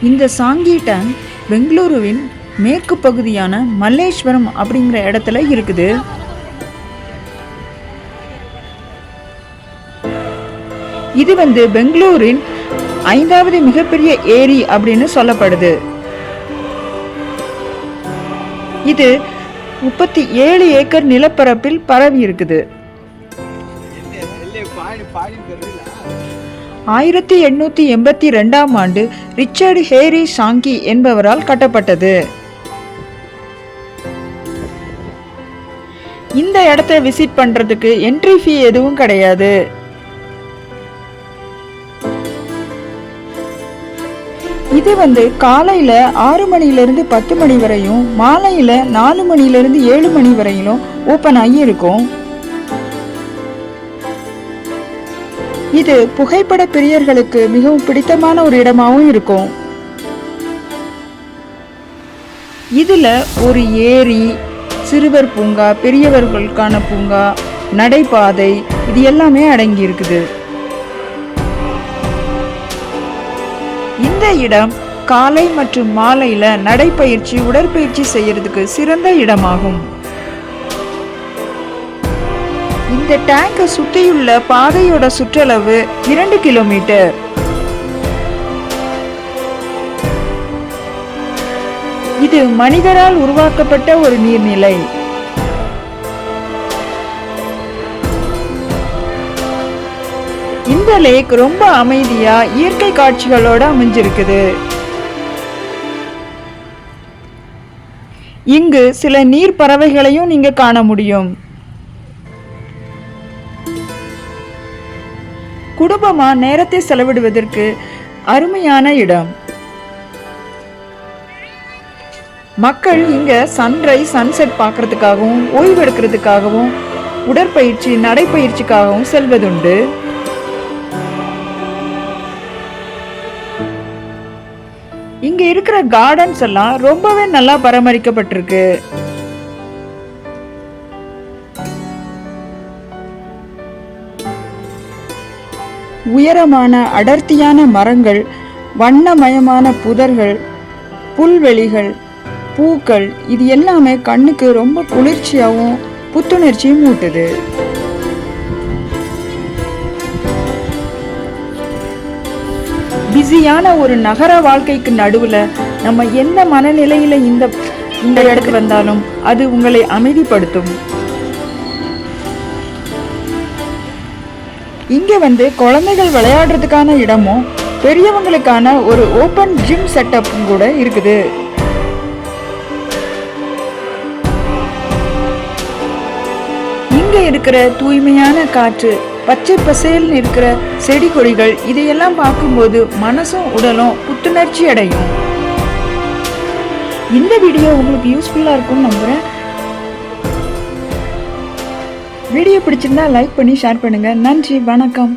இந்த Changi tank பெங்களூருவின் மேற்கு பகுதியான மல்லேஸ்வரம் அப்படிங்கிற இடத்துல இருக்குது. இது பெங்களூரின் 5வது மிகப்பெரிய ஏரி அப்படின்னு சொல்லப்படுது. இது 37 ஏக்கர் நிலப்பரப்பில் பரவி இருக்குது. 1882ஆம் ஆண்டு ரிச்சர்ட் ஹேரி சாங்கி என்பவரால் கட்டப்பட்டது. இந்த இடத்தை விசிட் பண்றதுக்கு என்ட்ரி ஃபீ எதுவும் கிடையாது. இது காலையில 6 மணிலிருந்து 10 மணி வரையும், மாலையில 4 மணிலிருந்து 7 மணி வரையிலும் ஓபன் ஆகி இருக்கும். இது புகைப்பட பிரியர்களுக்கு மிகவும் பிடித்தமான ஒரு இடமாவும் இருக்கும். இதுல ஒரு ஏரி, சிறுவர் பூங்கா, பெரியவர்களுக்கான பூங்கா, நடைபாதை இது எல்லாமே அடங்கி இருக்குது. இந்த இடம் காலை மற்றும் மாலையில நடைப்பயிற்சி, உடற்பயிற்சி செய்யறதுக்கு சிறந்த இடமாகும். இந்த டேங்கை சுற்றியுள்ள பாதையோட சுற்றளவு 2 கிலோமீட்டர். இது மனிதரால் உருவாக்கப்பட்ட ஒரு நீர்நிலை. இந்த லேக் ரொம்ப அமைதியா இயற்கை காட்சிகளோட அமைஞ்சிருக்குது. இங்கு சில நீர் பறவைகளையும் நீங்க காண முடியும். குடும்பமா நேரத்தை செலவிடுவதற்கு அருமையான இடம். மக்கள் இங்க சன்ரைஸ், சன்செட் பார்க்கறதுக்காகவும், ஓய்வெடுக்கிறதுக்காகவும், உடற்பயிற்சி, நடைப்பயிற்சிக்காகவும் செல்வதுண்டு. இங்க இருக்கிற கார்டன்ஸ் எல்லாம் ரொம்பவே நல்லா பராமரிக்கப்பட்டிருக்கு. உயரமான அடர்த்தியான மரங்கள், வண்ணமயமான புதர்கள், புல்வெளிகள், பூக்கள் இது எல்லாமே கண்ணுக்கு ரொம்ப குளிர்ச்சியாகவும் புத்துணர்ச்சியும் ஊட்டுது. பிஸியான ஒரு நகர வாழ்க்கைக்கு நடுவுல நம்ம எந்த மனநிலையில இந்த இடத்துக்கு வந்தாலும் அது உங்களை அமைதிப்படுத்தும். இங்க குழந்தைகள் விளையாடுறதுக்கான இடமும், பெரியவங்களுக்கான ஒரு ஓபன் ஜிம் செட்டப்பும் கூட இருக்குது. இங்க இருக்கிற தூய்மையான காற்று, பச்சை பசேல்னு இருக்கிற செடி கொடிகள் இதையெல்லாம் பார்க்கும்போது மனசும் உடலும் புத்துணர்ச்சி அடையும். இந்த வீடியோ உங்களுக்கு யூஸ்ஃபுல்லா இருக்கும்னு நம்புறேன். வீடியோ பிடிச்சிருந்தா லைக் பண்ணி ஷேர் பண்ணுங்க. நன்றி, வணக்கம்.